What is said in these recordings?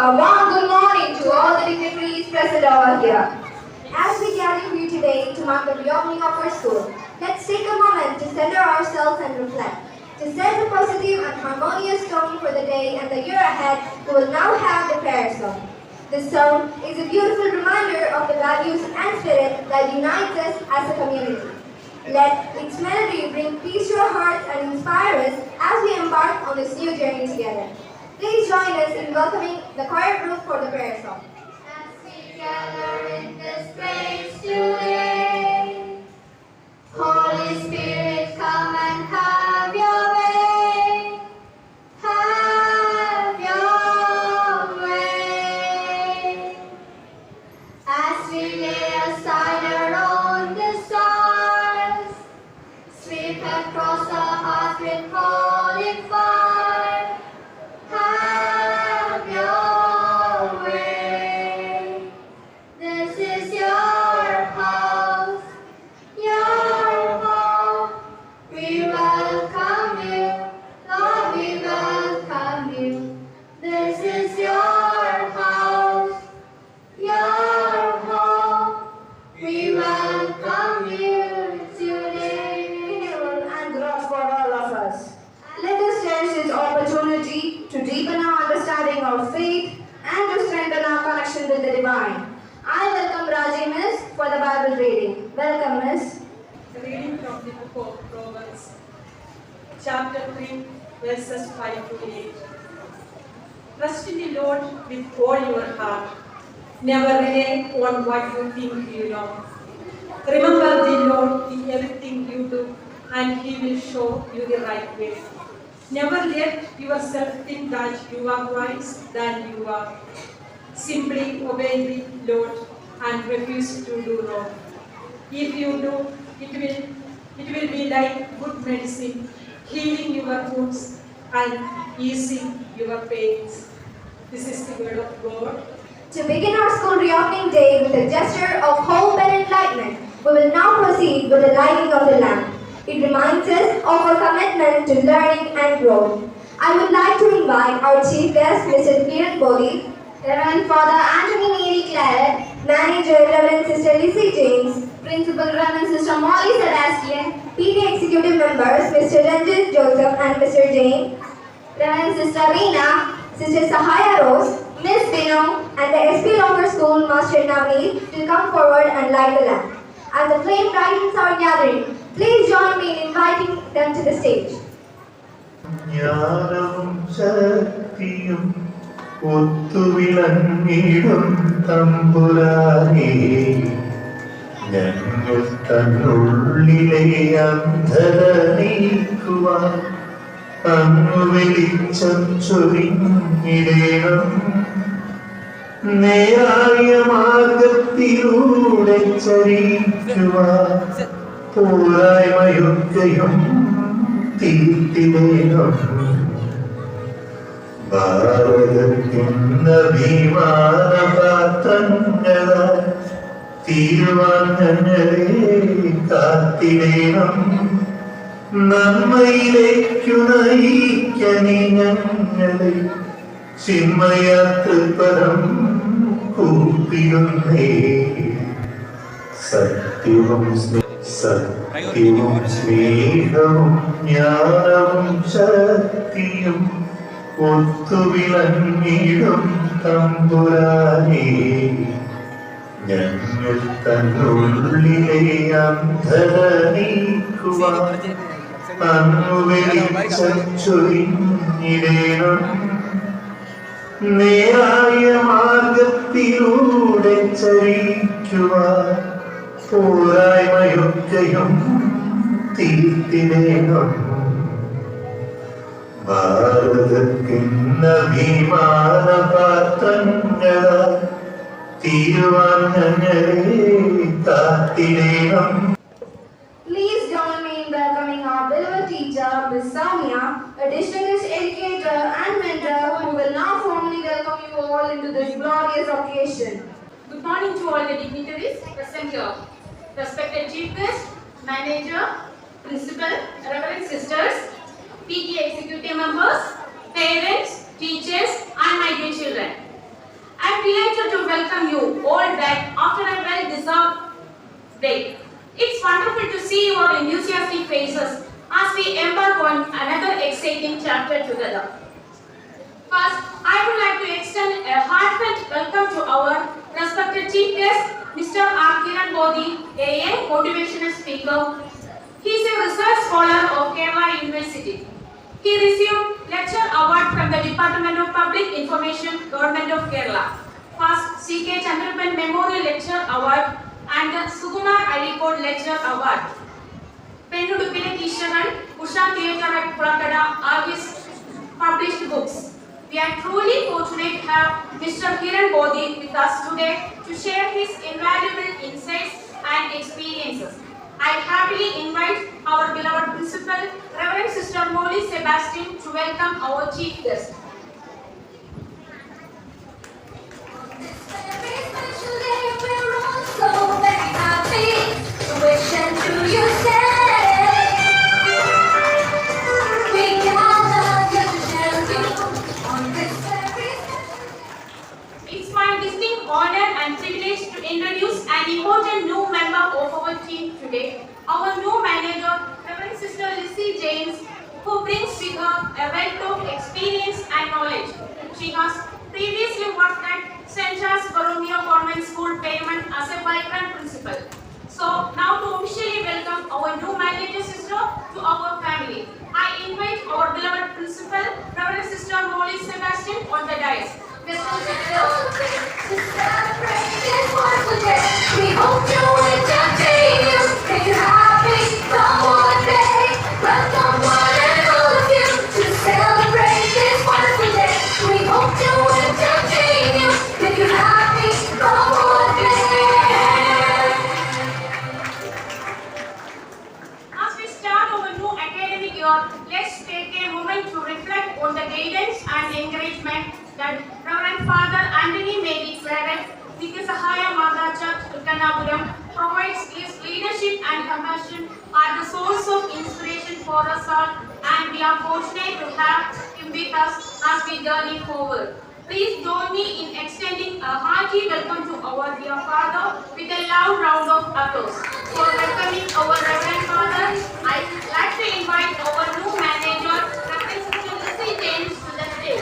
A warm good morning to all the dignitaries present over here. As we gather here today to mark the reopening of our school, let's take a moment to center ourselves and reflect. To set a positive and harmonious tone for the day and the year ahead, we will now have the prayer song. This song is a beautiful reminder of the values and spirit that unites us as a community. Let its melody bring peace to our hearts and inspire us as we embark on this new journey together. Please join us in welcoming the choir group for the prayer song. As we gather in this place today, Holy Spirit, come and have your way. Have your way. As we lay aside our own desires, sweep across our hearts with holy fire. Have your way. This is your house, your home. We welcome you, Lord, we welcome you. This is your house, your home. We welcome you today. And growth for all of us. Let us cherish this opportunity to deepen our understanding of faith and to strengthen our connection with the divine. I welcome Raji Miss for the Bible reading. Welcome, Miss. The reading from the book of Proverbs, chapter 3, verses 5 to 8. Trust in the Lord with all your heart. Never rely on what you think you know. Remember the Lord in everything you do, and He will show you the right way. Never let yourself think that you are wise than you are. Simply obey the Lord and refuse to do wrong. If you do, it will be like good medicine, healing your wounds and easing your pains. This is the word of God. To begin our school reopening day with a gesture of hope and enlightenment, we will now proceed with the lighting of the lamp. It reminds us of our commitment to learning and growth. I would like to invite our chief guest, Mr. Kiran Bodhi, Reverend Father Anthony Neri Claret, Manager Reverend Sister Lizzie James, Principal Reverend Sister Molly Sebastian, PD Executive Members Mr. Ranjit Joseph and Mr. Jain, Reverend Sister Reena, Sister Sahaya Rose, Miss Bino, and the SP Longer School Master Navneet will come forward and light the lamp. As the flame brightens our gathering, please join me in inviting them to the stage. ജ്ഞാനവും ശക്തിയും ഒത്തുവിളങ്ങിടും തമ്പുരാനേ, ഞങ്ങൾ തന്നുള്ളിലെ അന്ധത നീക്കുവാൻ അങ്ങ് വെളിച്ചം ചൊരിഞ്ഞിടേണം. നേരായ മാർഗത്തിലൂടെ ചരിക്കുവാൻ പോരായ്മയൊക്കെയും തീർത്തിടേണം. ഭാരതത്തിനഭിമാനപാത്രങ്ങളാൽ തീരുവാൻ ഞങ്ങളെ കാത്തിടേണം. നന്മയിലേക്കു നയിക്കണി ഞങ്ങളെ, ചിന്മയാത്രപരം കൂപ്പിടുന്നേ. സത്യവും സ്നേഹവും ജ്ഞാനവും ശക്തിയും ഒത്തുവിളങ്ങിടും തമ്പുരാനേ, ഞങ്ങൾ തന്നുള്ളിലെ അന്ധത നീക്കുവാൻ അങ്ങ് വെളിച്ചം ചൊരിഞ്ഞിടേണം. നേരായ മാർഗത്തിലൂടെ ചരിക്കുവാൻ പോരായ്മയൊക്കെയും തീർത്തിടേണം. ഭാരതത്തിനഭിമാനപാത്രങ്ങളാൽ തീരുവാൻ ഞങ്ങളെ കാത്തിടേണം. Please join me in welcoming our beloved teacher, Ms. Samia, a distinguished educator and mentor who will now formally welcome you all into this glorious occasion. Good morning to all the dignitaries present here. Respected Chief Guest, Manager, Principal, Reverend Sisters, PTA Executive Members, parents, teachers and my dear children. am delighted to welcome you all back after a well-deserved break. It's wonderful to see your enthusiastic faces as we embark on another exciting chapter together. First, I would like to extend a heartfelt welcome to our respected chief guest, Mr. R. Kiran Bodhi, a young motivational speaker. He is a research scholar of Kerala University. He received lecture award from the Department of Public Information, Government of Kerala. First, C.K. Chandrapan Memorial Lecture Award and the Sukumar Alikod Lecture Award. Penudupile Kisharan, Usha Theatre at Pulakada are his published books. We are truly fortunate to have Mr. Kiran Bodhi with us today to share his invaluable insights and experiences. I happily invite our beloved principal, Reverend Sister Molly Sebastian, to welcome our chief guest. It's my distinct honor and privilege to introduce an important new member of our team today, our new manager, Reverend Sister Lizzie James, who brings with her a wealth of experience and knowledge. She has previously worked at St. Charles Borromeo Convent School, Payment as a vibrant principal. So now to officially welcome our new manager sister to our family, I invite our beloved principal, Reverend Sister Molly Sebastian, on the dais. We hope you will continue. Make you happy, come one day. Welcome one and all of you to celebrate this wonderful day. We hope you will continue. Make you happy, come one day. As we start our new academic year, let's take a moment to reflect on the guidance and encouragement that Reverend Father Anthony Mary Claret, Nityasahaya Mata Church, Uttanapuram, provides. His leadership and compassion are the source of inspiration for us all, and we are fortunate to have him with us as we journey forward. Please join me in extending a hearty welcome to our dear Father with a loud round of applause. For welcoming our Reverend Father, I would like to invite our new manager, Reverend Sister Lizzie James, to the stage.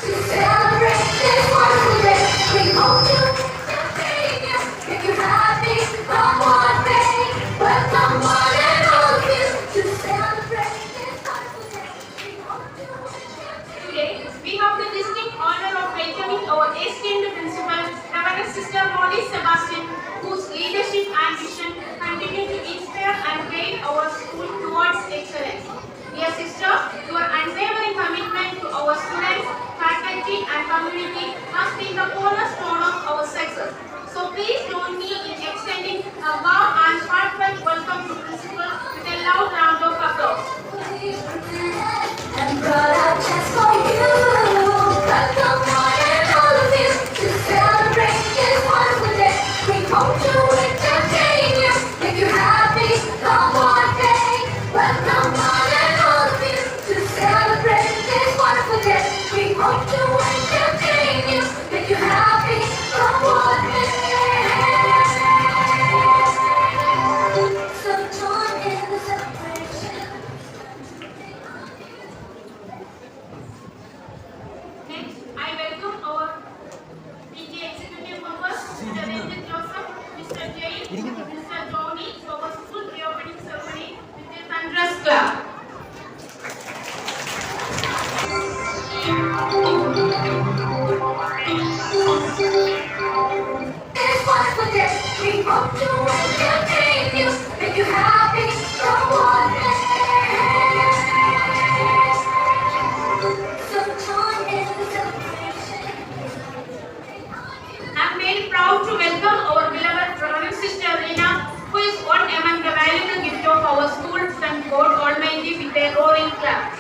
To celebrate this wonderful day, we hope you will continue. Make you happy, come one day. Welcome one and all of you to celebrate this wonderful day. We hope you will continue. Today, we have the distinct honor of welcoming our esteemed principal, Reverend Sister Molly Sebastian, whose leadership and vision continue to inspire and guide our school towards excellence. Dear sister, your unwavering commitment to our students, faculty and community has been the cornerstone of our success. So please join me in extending a warm and heartfelt welcome to principal with a loud round of applause. And brought out just for you. Welcome one and all of you to celebrate this wonderful day. We hope you will continue. Make you happy, come one day. Welcome one and all of you to celebrate this wonderful day. We hope you will continue. Make you happy, come one day. So join in the celebration. Next, I welcome our PTA executive members, Mr. Ranjit Joseph, Mr. Jay, Mr. Tony, to our school reopening ceremony with a thunderous clap. This wonderful day, we hope you will continue. Make you happy, come one day. So join in the celebration. I'm very proud to welcome our beloved Reverend Sister Rina, who is one among the valuable gift of our school from God Almighty with a roaring clap.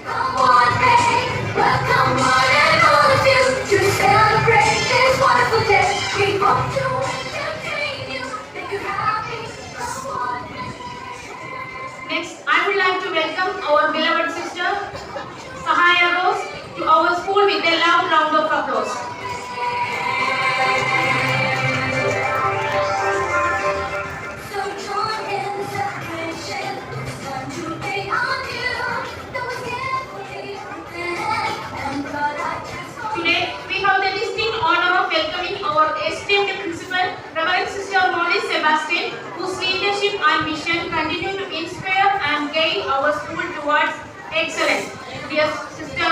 Come one day, welcome one and all of you to celebrate this wonderful day. We hope you will continue. Make you happy, come one day. Next, I would like to welcome our beloved sister and vision continue to inspire and guide our school towards excellence. Dear sister,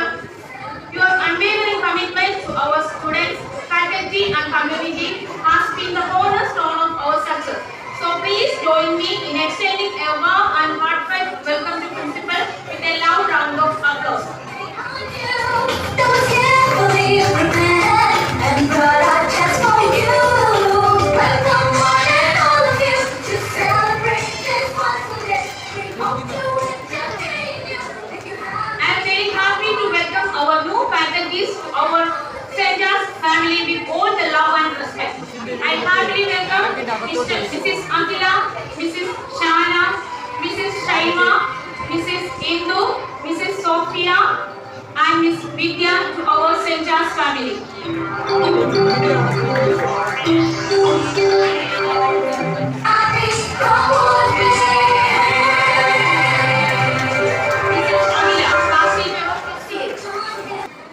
your unwavering commitment to our students, faculty and community has been the cornerstone of our success. So please join me in extending a warm and heartfelt welcome to Principal with a loud round of applause. Those carefully prepared and brought out just for you. Welcome one and all of you to celebrate this wonderful day. We hope to entertain you if you have. I am very happy to welcome our new faculties to our St. John's family with all the love and respect. I heartily welcome Mrs. Ankila, Mrs. Shana, Mrs. Shaima, Mrs. Indu, Mrs. Sophia, and Miss Vidya to our St. John's family.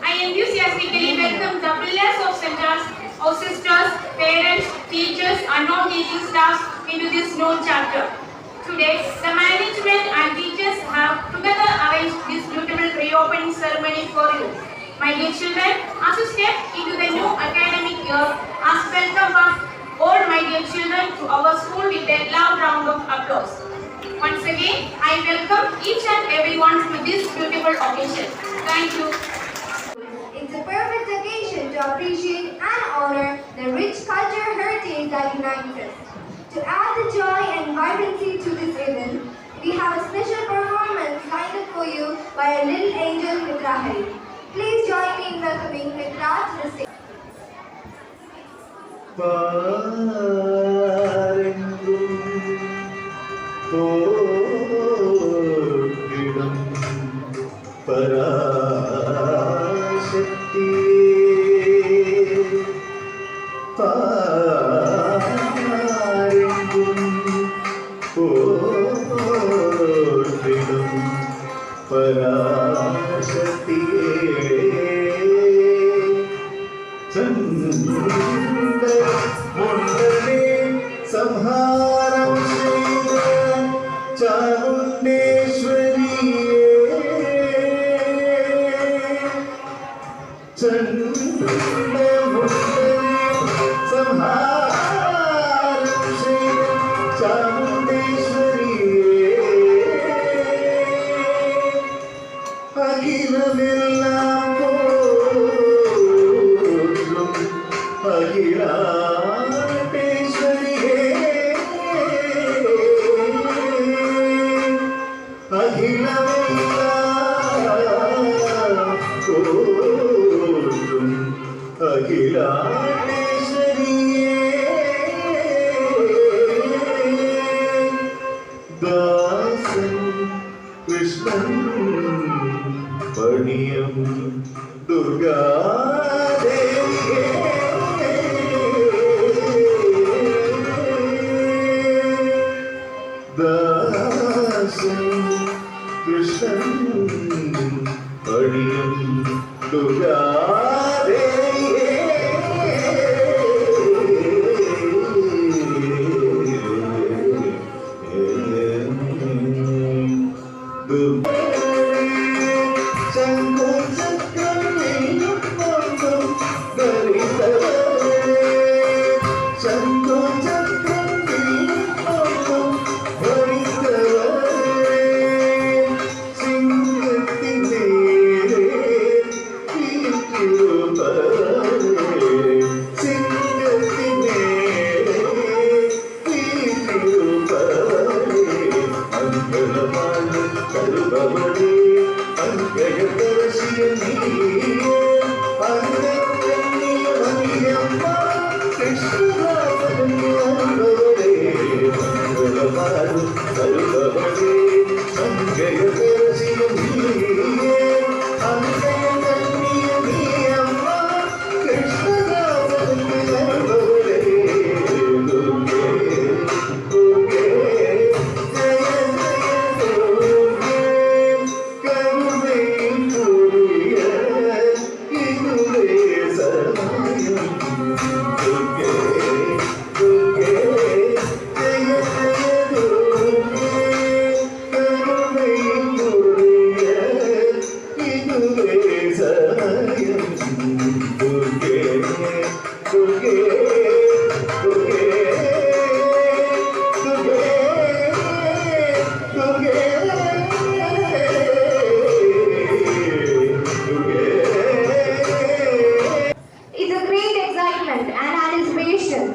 I enthusiastically welcome the pillars of St. John's, our sisters, parents, teachers, and non-teaching staffs into this new chapter. Today, the management and teachers have together arranged this beautiful reopening ceremony for you. My dear children, as you step into the new academic year, as welcome all my dear children to our school with a loud round of applause. Once again, I welcome each and everyone to this beautiful occasion. Thank you. It's a perfect occasion to appreciate and honor the rich cultural heritage that unites us. To add the joy and vibrancy to this event, we have a special performance lined up for you by a little angel Mitra Hari. Please join me in welcoming Mitra to the stage.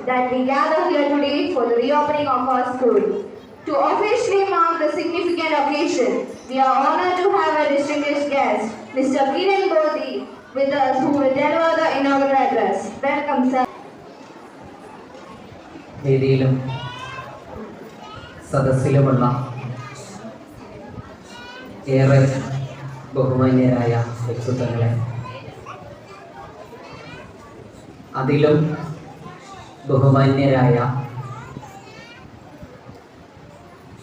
that we gather here today for the reopening of our school. To officially mark the significant occasion, we are honored to have a distinguished guest, Mr. Kiran Bodhi, with us who will deliver the inaugural address. Welcome, sir. വേദിയിലും സദസ്സിലുമുള്ള ഏറെ ബഹുമാന്യരായ വ്യക്തിത്വങ്ങളെ, അതിലും ബഹുമാന്യരായ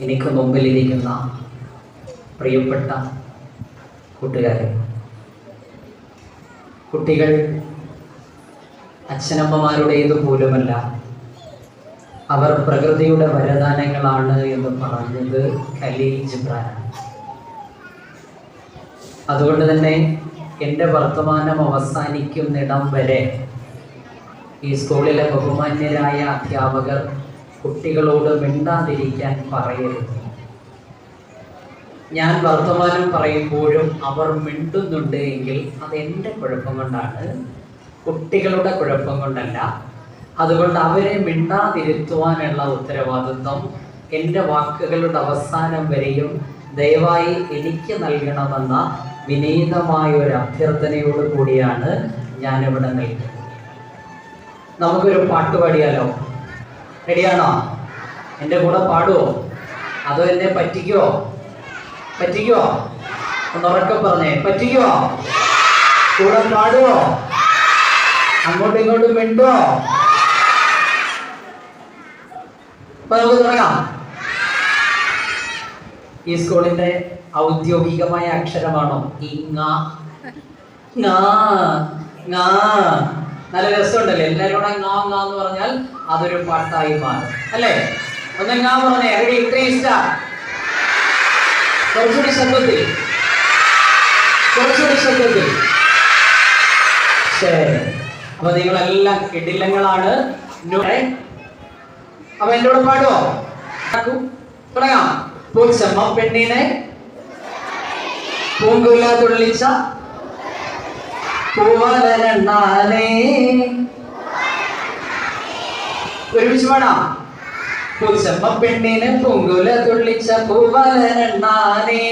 എനിക്ക് മുമ്പിലിരിക്കുന്ന പ്രിയപ്പെട്ട കൂട്ടുകാരെ, കുട്ടികൾ അച്ഛനമ്മമാരുടേതുപോലുമല്ല, അവർ പ്രകൃതിയുടെ വരദാനങ്ങളാണ് എന്ന് പറഞ്ഞത് ഖലീൽ ജിബ്രാനാണ്. അതുകൊണ്ട് തന്നെ എൻ്റെ വർത്തമാനം അവസാനിക്കുന്നിടം വരെ ഈ സ്കൂളിലെ ബഹുമാന്യരായ അധ്യാപകർ കുട്ടികളോട് മിണ്ടാതിരിക്കാൻ പറയരുത്. ഞാൻ വർത്തമാനം പറയുമ്പോഴും അവർ മിണ്ടുന്നുണ്ട് എങ്കിൽ അത് എൻ്റെ കുഴപ്പം കൊണ്ടാണ്, കുട്ടികളുടെ കുഴപ്പം കൊണ്ടല്ല. അതുകൊണ്ട് അവരെ മിണ്ടാതിരുത്തുവാനുള്ള ഉത്തരവാദിത്വം എൻ്റെ വാക്കുകളുടെ അവസാനം വരെയും ദയവായി എനിക്ക് നൽകണമെന്ന വിനീതമായ ഒരു അഭ്യർത്ഥനയോട് കൂടിയാണ് ഞാനിവിടെ നിൽക്കുന്നത്. നമുക്കൊരു പാട്ട് പാടിയാലോ? റെഡിയാണോ? എൻ്റെ കൂടെ പാടുമോ അതോ എന്നെ പറ്റിക്കുമോ? പറ്റിക്കുമോ? ഒന്നുറക്കം പറഞ്ഞേ, പറ്റിക്കുമോ? കൂടെ പാടുമോ? അങ്ങോട്ടും ഇങ്ങോട്ടും മിണ്ടുമോ? അപ്പൊ നമുക്ക് തുടങ്ങാം. ഈ സ്കൂളിന്റെ ഔദ്യോഗികമായ അക്ഷരമാണോ ഈ ങ? നല്ല രസമുണ്ടല്ലേ? എല്ലാവരും കൂടെ ങ ങ എന്ന് പറഞ്ഞാൽ അതൊരു പാട്ടായി മാറും അല്ലേ? ഒന്ന് ങ പറഞ്ഞേ. റെഡി? ഇത്രയും സ്റ്റാർ. കുറച്ചുകൂടി ശബ്ദത്തിൽ, കുറച്ചുകൂടി ശബ്ദത്തിൽ. ശരി. അപ്പൊ നിങ്ങളെല്ലാം കിടിലങ്ങളാണ്. അപ്പൊ എൻ്റെ കൂടെ പാടുവോ? തുടങ്ങാം. പൂച്ചമ്മ പെണ്ണിനെ പൂങ്കുല തുള്ളിച്ച പൂവലനാനേ. ഒരുമിച്ച് പാടാം. പൂച്ചമ്മ പെണ്ണിനെ പൂങ്കുല തുള്ളിച്ച പൂവലനാനേ.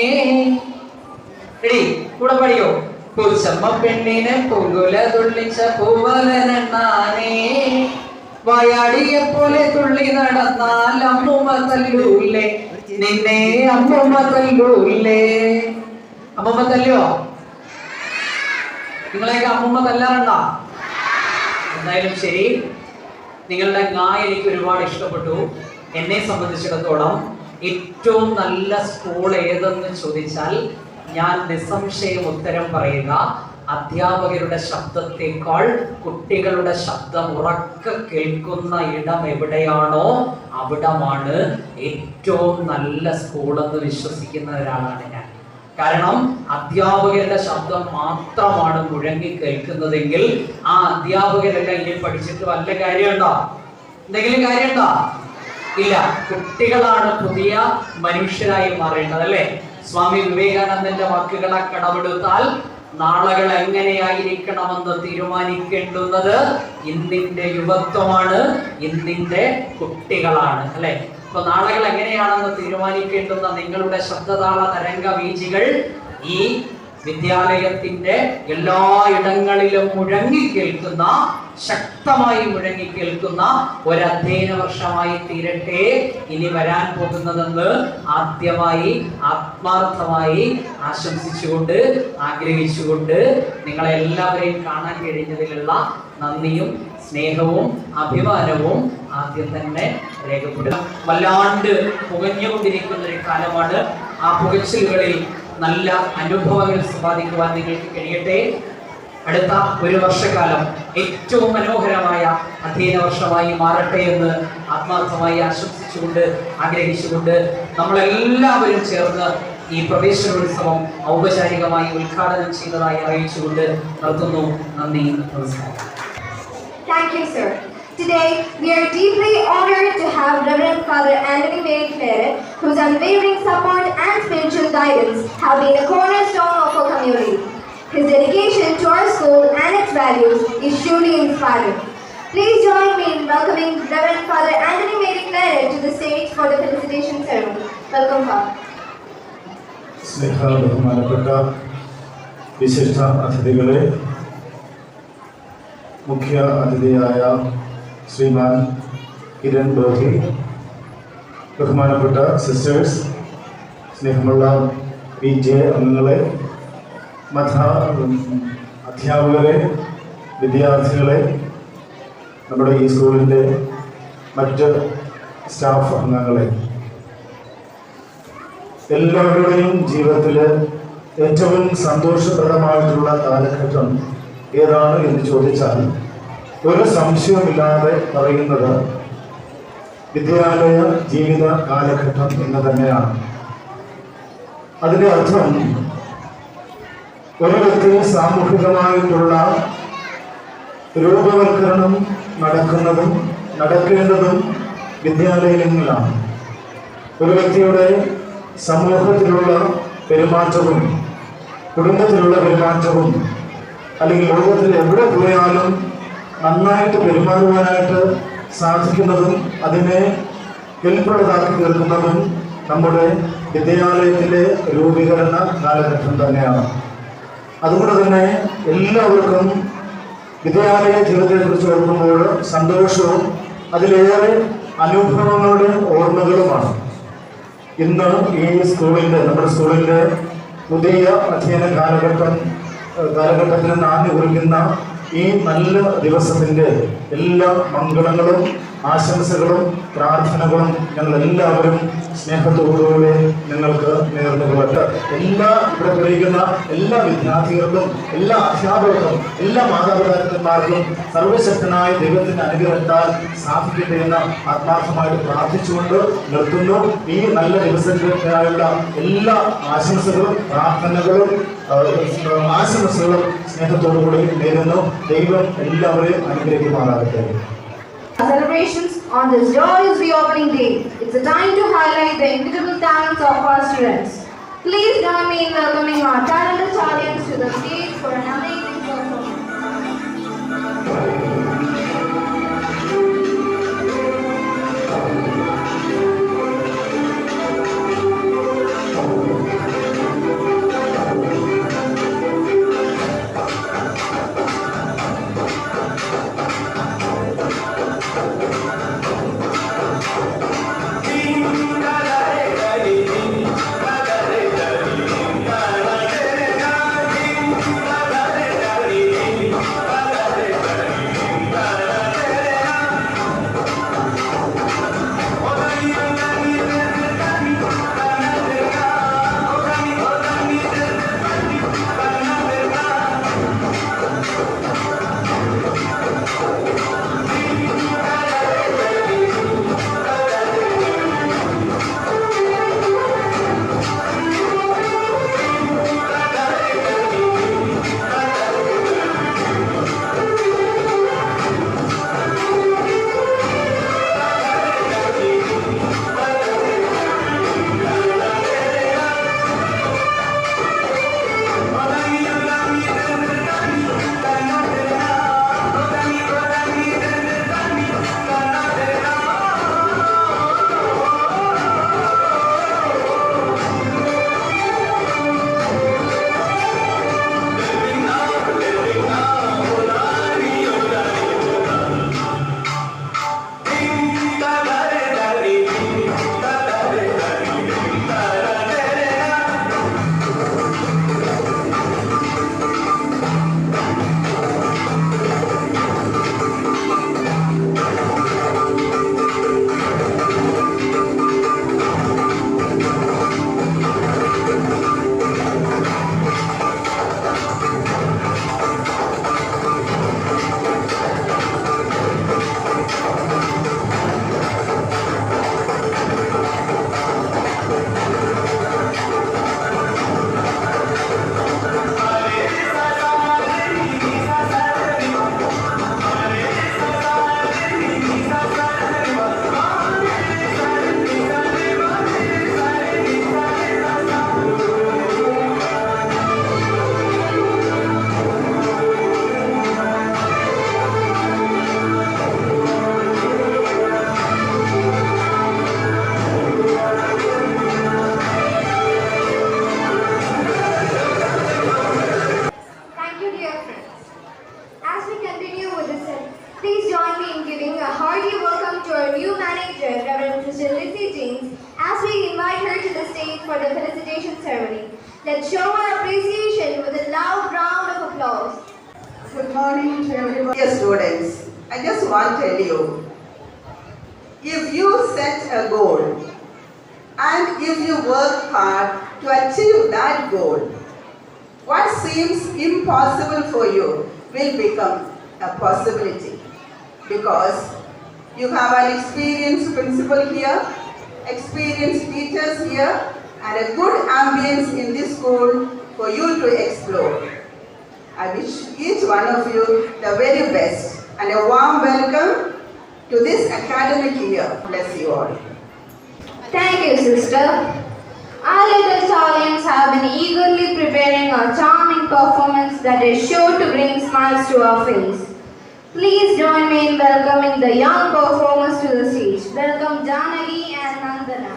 റെഡി? കൂടെ പാടിയോ? പൂച്ചമ്മ പെണ്ണിനെ പൂങ്കുല തുള്ളിച്ച പൂവലനാനേ. വായാടിയെ പോലെ തുള്ളി നടന്നാൽ അമ്മൂമ്മ തല്ലൂല്ലേ നിന്നെ, അമ്മൂമ്മ തല്ലൂല്ലേ. അമ്മൂമ്മ തല്ലോ? നിങ്ങളെയൊക്കെ അമ്മൂമ്മ തല്ലാറുണ്ടോ? എന്തായാലും ശരി, നിങ്ങളുടെ എനിക്ക് ഒരുപാട് ഇഷ്ടപ്പെട്ടു. എന്നെ സംബന്ധിച്ചിടത്തോളം ഏറ്റവും നല്ല സ്കൂൾ ഏതെന്ന് ചോദിച്ചാൽ ഞാൻ നിസ്സംശയം ഉത്തരം പറയുക, അധ്യാപകരുടെ ശബ്ദത്തേക്കാൾ കുട്ടികളുടെ ശബ്ദം ഉറക്കെ കേൾക്കുന്ന ഇടം എവിടെയാണോ അവിടമാണ് ഏറ്റവും നല്ല സ്കൂളെന്ന് വിശ്വസിക്കുന്ന ഒരാളാണ് ഞാൻ. കാരണം അധ്യാപകരുടെ ശബ്ദം മാത്രമാണ് മുഴങ്ങി കേൾക്കുന്നതെങ്കിൽ ആ അധ്യാപകരെല്ലാം ഇനി പഠിച്ചിട്ട് വല്ല കാര്യമുണ്ടോ? എന്തെങ്കിലും കാര്യമുണ്ടോ? ഇല്ല. കുട്ടികളാണ് പുതിയ മനുഷ്യരായി മാറേണ്ടത് അല്ലേ? സ്വാമി വിവേകാനന്ദന്റെ വാക്കുകളെ കടമെടുത്താൽ നാളുകൾ എങ്ങനെയായിരിക്കണമെന്ന് തീരുമാനിക്കേണ്ടുന്നത് ഇന്നിന്റെ യുവത്വമാണ്, ഇന്നിന്റെ കുട്ടികളാണ് അല്ലെ? അപ്പൊ നാളുകൾ എങ്ങനെയാണെന്ന് തീരുമാനിക്കേണ്ടുന്ന നിങ്ങളുടെ ശബ്ദതാള തരംഗ വീചികൾ ഈ വിദ്യാലയത്തിന്റെ എല്ലായിടങ്ങളിലും മുഴങ്ങിക്കേൾക്കുന്ന, ശക്തമായി മുഴങ്ങിക്കേൾക്കുന്ന ഒരു അധ്യയന വർഷമായി തീരട്ടെ ഇനി വരാൻ പോകുന്നതെന്ന് ആദ്യമായി ആത്മാർത്ഥമായി ആശംസിച്ചുകൊണ്ട് ആഗ്രഹിച്ചുകൊണ്ട് നിങ്ങളെ എല്ലാവരെയും കാണാൻ കഴിഞ്ഞതിലുള്ള നന്ദിയും സ്നേഹവും അഭിമാനവും ആദ്യം തന്നെ രേഖപ്പെടുത്തും. വല്ലാണ്ട് പുകഞ്ഞുകൊണ്ടിരിക്കുന്ന ഒരു കാലമാണ്. ആ പുകച്ചിലുകളിൽ നല്ല അനുഭവങ്ങൾ സമ്പാദിക്കുവാൻ നിങ്ങൾക്ക് കഴിയട്ടെ. അടുത്ത ഒരു വർഷക്കാലം ഏറ്റവും മനോഹരമായ അധ്യയന വർഷമായി മാറട്ടെ എന്ന് ആത്മാർത്ഥമായി ആശംസിച്ചുകൊണ്ട് ആഗ്രഹിച്ചുകൊണ്ട് നമ്മളെല്ലാവരും ചേർന്ന് ഈ പ്രവേശനോത്സവം ഔപചാരികമായി ഉദ്ഘാടനം ചെയ്തതായി അറിയിച്ചുകൊണ്ട് നിർത്തുന്നു. നന്ദി, നമസ്കാരം. Thank you, sir. Today, we are deeply honored to have Reverend Father Anthony Mary Claret, whose unwavering support and spiritual guidance have been a cornerstone of our community. His dedication to our school and its values is truly inspiring. Please join me in welcoming Welcome, Father. സ്നേഹ ബഹുമാനപ്പെട്ട വിശിഷ്ട അതിഥികളെ, മുഖ്യ അതിഥിയായ ശ്രീമാൻ കിരൺ ബോധി, ബഹുമാനപ്പെട്ട sisters, സ്നേഹമുള്ള PJ അംഗങ്ങളെ, അധ്യാപകരെ, വിദ്യാർത്ഥികളെ, നമ്മുടെ ഈ സ്കൂളിൻ്റെ മറ്റ് സ്റ്റാഫ് അംഗങ്ങളെ, എല്ലാവരുടെയും ജീവിതത്തിൽ ഏറ്റവും സന്തോഷപ്രദമായിട്ടുള്ള കാലഘട്ടം ഏതാണ് എന്ന് ചോദിച്ചാൽ ഒരു സംശയമില്ലാതെ പറയുന്നത് വിദ്യാലയ ജീവിത കാലഘട്ടം എന്ന് തന്നെയാണ്. അതിൻ്റെ അർത്ഥം ഒരു വ്യക്തി സാമൂഹികമായിട്ടുള്ള രൂപവൽക്കരണം നടക്കേണ്ടതും വിദ്യാലയങ്ങളിലാണ്. ഒരു വ്യക്തിയുടെ സമൂഹത്തിലുള്ള പെരുമാറ്റവും കുടുംബത്തിലുള്ള പെരുമാറ്റവും അല്ലെങ്കിൽ ലോകത്തിൽ എവിടെ പോയാലും നന്നായിട്ട് പെരുമാറുവാനായിട്ട് സാധിക്കുന്നതും അതിനെ ഹെൽപ്പുള്ളതാക്കി തീർക്കുന്നതും നമ്മുടെ വിദ്യാലയത്തിലെ രൂപീകരണ കാലഘട്ടം തന്നെയാണ്. അതുകൊണ്ട് തന്നെ എല്ലാവർക്കും വിദ്യാലയ ജീവിതത്തെക്കുറിച്ച് ഓർക്കുമ്പോൾ സന്തോഷവും അതിലേറെ അനുഭവങ്ങളുടെ ഓർമ്മകളുമാണ്. ഇന്ന് ഈ നമ്മുടെ സ്കൂളിൻ്റെ പുതിയ അധ്യയന കാലഘട്ടത്തിന് നാന്ദി കുറിക്കുന്ന ഈ നല്ല ദിവസത്തിൻ്റെ എല്ലാ മംഗളങ്ങളും ആശംസകളും പ്രാർത്ഥനകളും ഞങ്ങൾ എല്ലാവരും സ്നേഹത്തോടുകൂടി നിങ്ങൾക്ക് നേർന്നുകൊള്ളട്ടെ. ഇവിടെ പഠിക്കുന്ന എല്ലാ വിദ്യാർത്ഥികൾക്കും, എല്ലാ അധ്യാപകർക്കും, എല്ലാ മാതാപിതാക്കന്മാർക്കും സർവശക്തനായ ദൈവത്തിൻ്റെ അനുഗ്രഹത്താൽ സാധിക്കട്ടെ എന്ന് ആത്മാർത്ഥമായിട്ട് പ്രാർത്ഥിച്ചുകൊണ്ട് നിർത്തുന്നു. ഈ നല്ല ദിവസത്തിനായുള്ള എല്ലാ ആശംസകളും പ്രാർത്ഥനകളും ആശംസകളും സ്നേഹത്തോടുകൂടി നേരുന്നു. ദൈവം എല്ലാവരെയും അനുഗ്രഹിക്കുമാറാകട്ടെ. Celebrations on this joyous reopening day. It's a time to highlight the incredible talents of our students. Please join me in welcoming our talented Charlians to the stage for an amazing performance. Da da da da da da da da da da da da da da da Good morning to everyone. Dear students, I just want to tell you, if you set a goal and if you work hard to achieve that goal, what seems impossible for you will become a possibility, because you have an experienced principal here, experienced teachers here, and a good ambience in this school for you to explore. I wish each one of you the very best and a warm welcome to this academic year. Bless you all. Thank you, sister. Our little Italians have been eagerly preparing a charming performance that is sure to bring smiles to our face. Please join me in welcoming the young performers to the stage. Welcome Janagi and Nandana.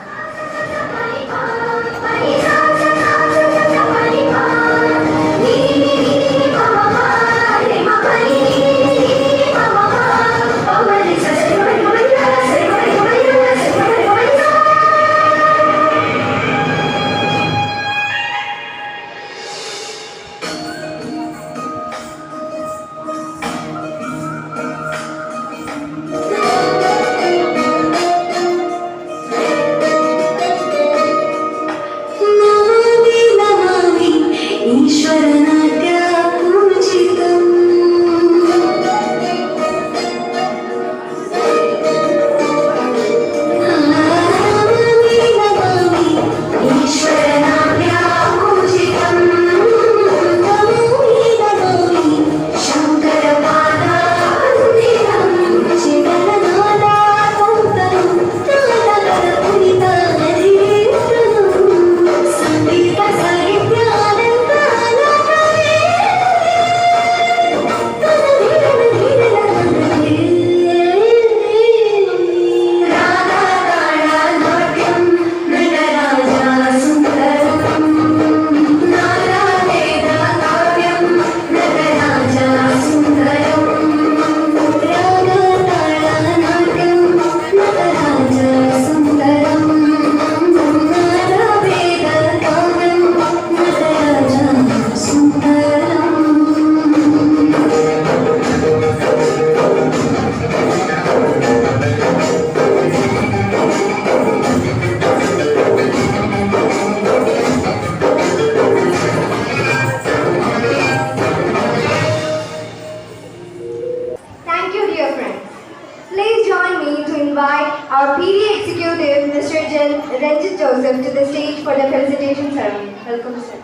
Our PD executive, Mr. Ranjit Joseph, to the stage for the felicitation ceremony. Welcome, sir.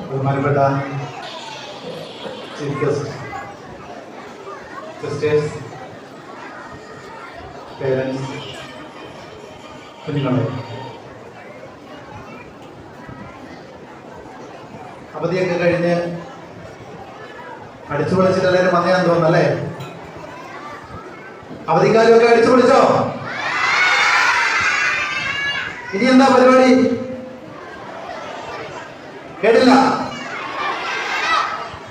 ബഹുമാനപ്പെട്ട chief guest, sisters, parents, കുഞ്ഞുങ്ങളെ, അവധിയൊക്കെ കഴിഞ്ഞ് അടിച്ചു പൊളിച്ചിട്ട് എല്ലാവരും വന്നയാന്ന് തോന്നുന്നല്ലേ? അവധിക്കാലമൊക്കെ അടിച്ചു പൊളിച്ചോ? ഇനി എന്താ പരിപാടി? കേട്ടില്ല?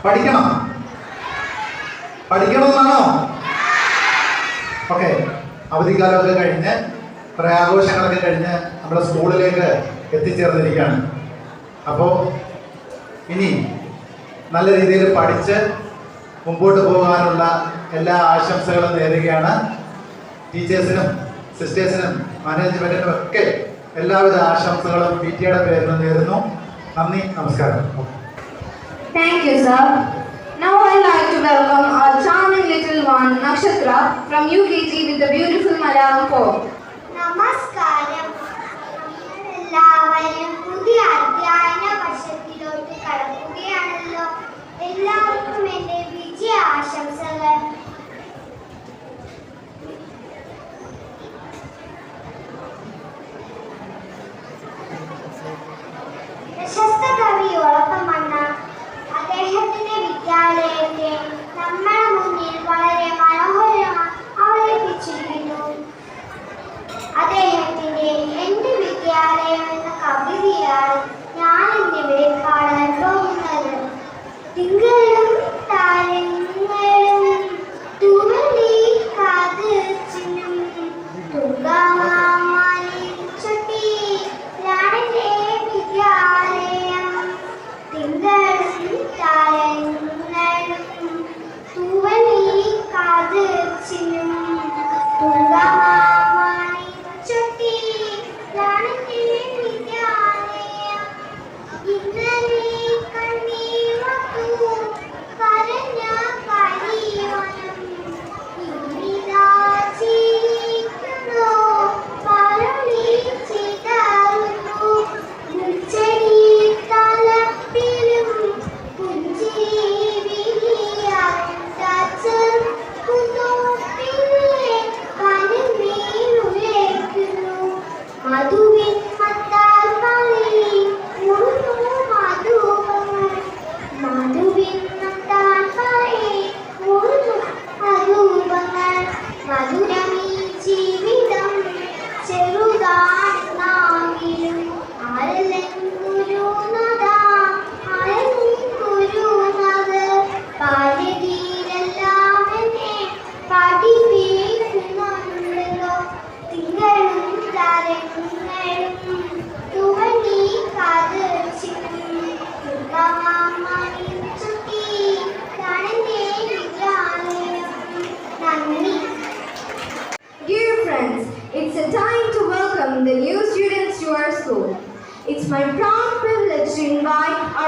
പഠിക്കണം പഠിക്കണമെന്നാണോ? ഓക്കെ, അവധിക്കാലമൊക്കെ കഴിഞ്ഞ് കുറേ ആഘോഷങ്ങളൊക്കെ കഴിഞ്ഞ് നമ്മുടെ സ്കൂളിലേക്ക് എത്തിച്ചേർന്നിരിക്കുകയാണ്. അപ്പോൾ ഇനി നല്ല രീതിയിൽ പഠിച്ച് മുമ്പോട്ട് പോകാനുള്ള എല്ലാ ആശംസകളും നേരുകയാണ്. ടീച്ചേഴ്സിനും സിസ്റ്റേഴ്സിനും മാനേജ്മെന്റിനും ഒക്കെ എല്ലാവിധ ആശംസകളും PTA പേരിൽ നേരുന്നു. നന്ദി, നമസ്കാരം. Thank you, sir. Now I'd like to welcome our charming little one, Nakshatra, from UKG with the beautiful Malayalam poem. നമസ്കാരം. എല്ലാവരും പുതിയ അധ്യയന വർഷത്തിലോട്ട് കടക്കുകയാണല്ലോ. എല്ലാവർക്കും എൻ്റെ വിജയ ആശംസകൾ. പ്രശസ്ത കവി ഒളപ്പമണ്ണ അദ്ദേഹത്തിന്റെ വിദ്യാലയത്തെ നമ്മുടെ മുന്നിൽ വളരെ മനോഹരമായി അവതരിപ്പിച്ചിരിക്കുന്നു. അദ്ദേഹത്തിന്റെ എൻ്റെ വിദ്യാലയം എന്ന കവിതയാണ് ഞാൻ ഇന്നിവിടെ പാടാൻ പോകുന്നത്. തിങ്കളും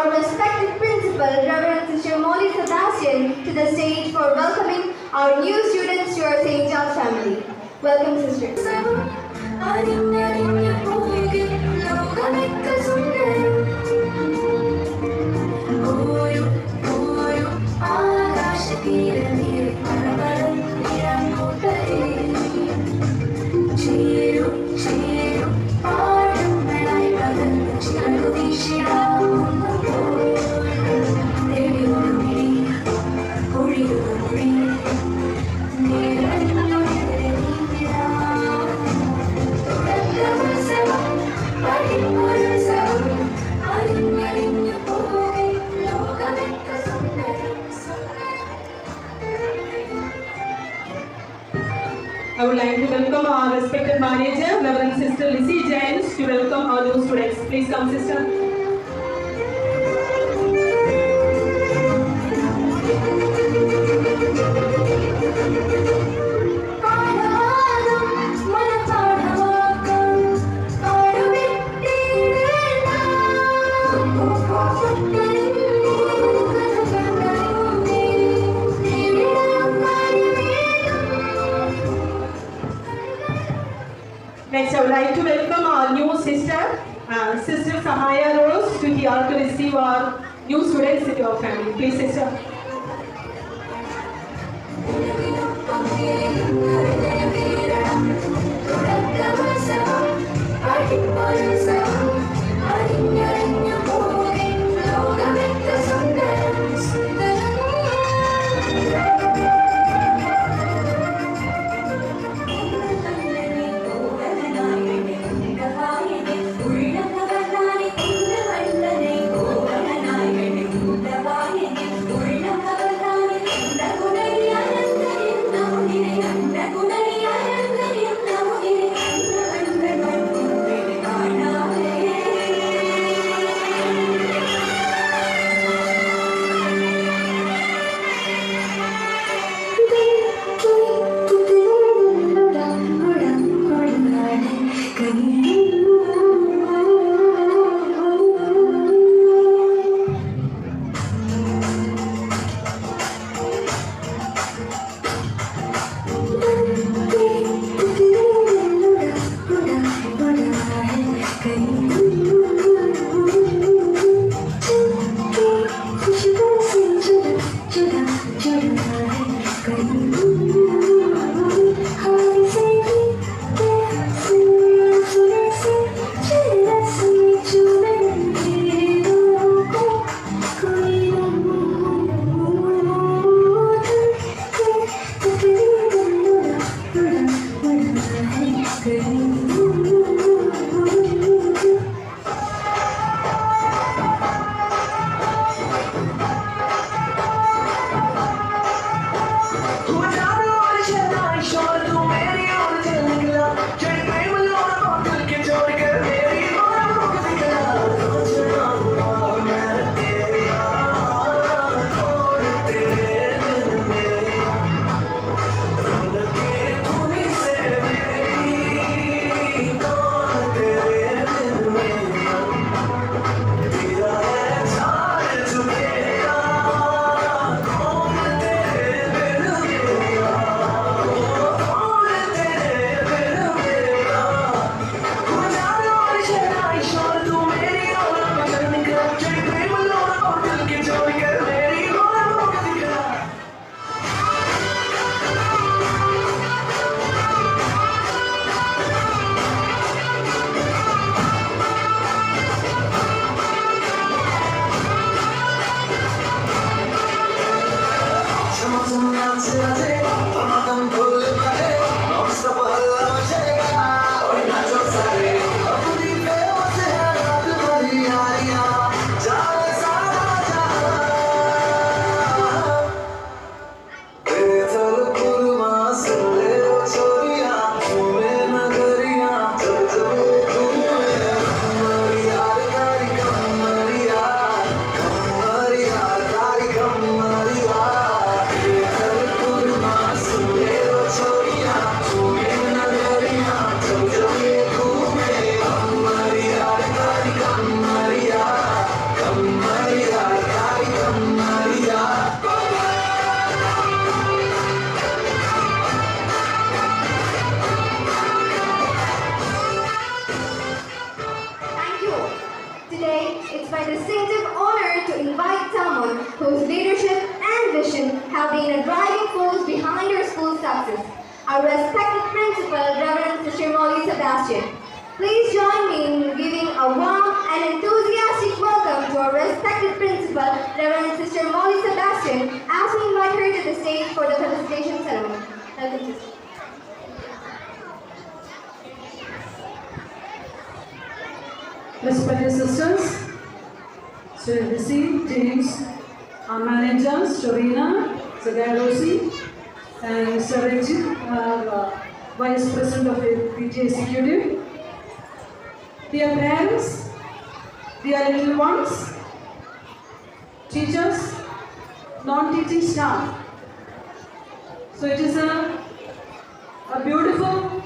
our respected principal, Reverend Sister Molly Sebastian, to the stage for welcoming our new students to our St. John's family. Welcome, sisters. I would like to welcome our respected manager, Reverend Sister Lizzie James, to welcome our new students. Please come, sister. Next, I would like to welcome our new sister, Sister Sahaya Rose, to here to receive our new students into our family. Please, sister. success. Our respected principal, Reverend Sister Molly Sebastian. Please join me in giving a warm and enthusiastic welcome to our respected principal, Reverend Sister Molly Sebastian, as we invite her to the stage for the felicitation ceremony. Welcome, sister. Respected sisters, Sir Lizzie, James, our manager, Storina, Sir Rosie, and Sir Reggie, our Vice President of the PTA Executive. Dear parents, dear little ones, teachers, non-teaching staff. So it is a beautiful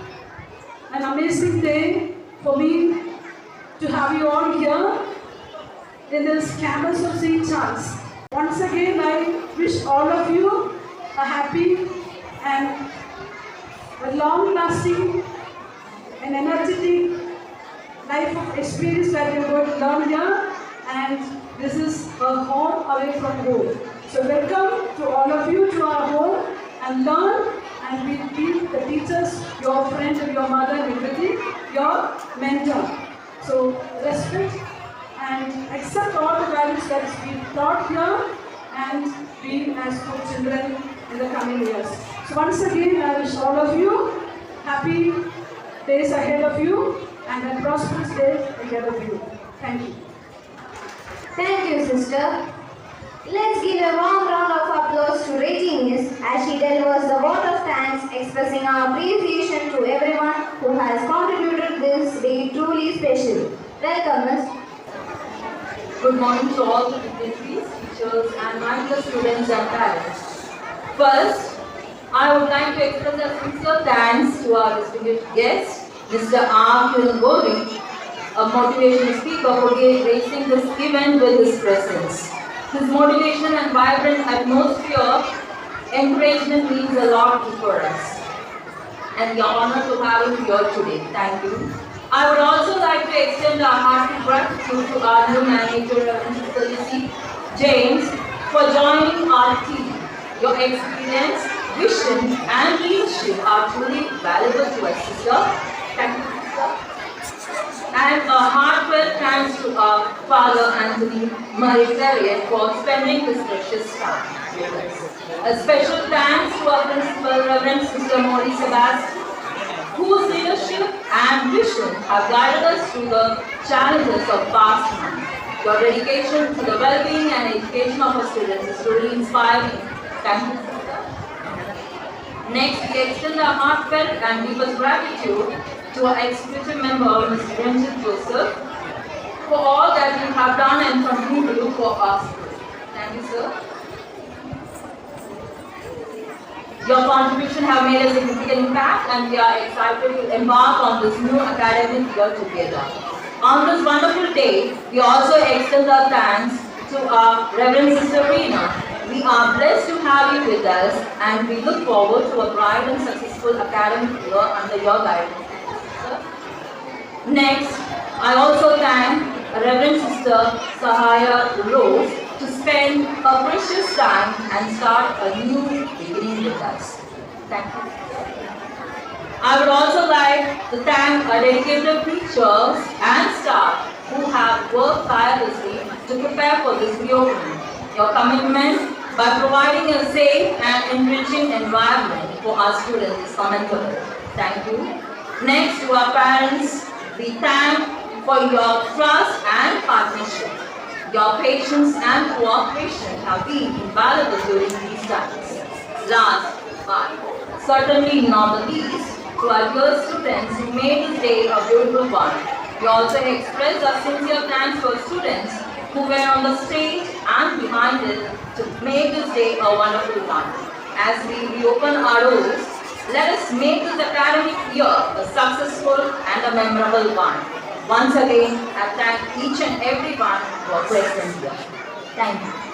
and amazing day for me to have you all here in this campus of St. Charles. Once again, I wish all of you a happy and a long-lasting and energetic life of experience that you're going to learn here, and this is a home away from home. So welcome to all of you to our home and learn, and we be the teachers, your friend, your mother, everything, your mentor. So respect and accept all the values that is being taught here and be as good children in the coming years. So once again, I wish all of you happy days ahead of you and a prosperous day ahead of you. Thank you. Thank you, sister. Let's give a warm round of applause to Reggie Miss as she delivers the vote of thanks, expressing our appreciation to everyone who has contributed this day truly special. Welcome, Miss. Good morning to all the dignitaries, teachers, and my dear students and parents. First, I would like to express a sincere thanks to our distinguished guest, Mr. R. Kiran Gori, a motivational speaker, for gracing this event with his presence. His motivation and vibrant atmosphere, encouragement means a lot for us. And we are honored to have him here today. Thank you. I would also like to extend our hearty gratitude to our new manager, Mr. Lizzie James, for joining our team. Your experience, vision, and leadership are truly valuable to us, sister. Thank you, sister. And a heartfelt thanks to our Father Anthony Maricarian for spending this precious time with us. A special thanks to our principal, Reverend Sister Molly Sebastian, whose leadership and vision have guided us through the challenges of past months. Your dedication to the well-being and education of our students is truly inspiring. Thank you, sister. Next, we extend our heartfelt and deepest gratitude to our executive member, Mr. Ranjit Joseph, for all that you have done and continue to do for us. Thank you, sir. Your contribution have made a significant impact, and we are excited to embark on this new academic year together. On this wonderful day, we also extend our thanks to our Reverend Sister Reena. We are blessed to have you with us, and we look forward to a bright and successful academic year under your guidance. Next, I also thank Reverend Sister Sahaya Rose to spend her precious time and start a new beginning with us. Thank you. I would also like to thank our dedicated teachers and staff who have worked tirelessly to prepare for this reopening. Your commitment by providing a safe and enriching environment for our students is commendable. Thank you. Next, to our parents, we thank for your trust and partnership. Your patience and cooperation have been invaluable during these times. Last, but certainly not the least, to our dear students who made this day a beautiful one. We also express our sincere thanks to our students who were on the stage and behind it to make this day a wonderful one. As we reopen our doors, let us make this academic year a successful and a memorable one. Once again, I thank each and every one who are present here. Thank you.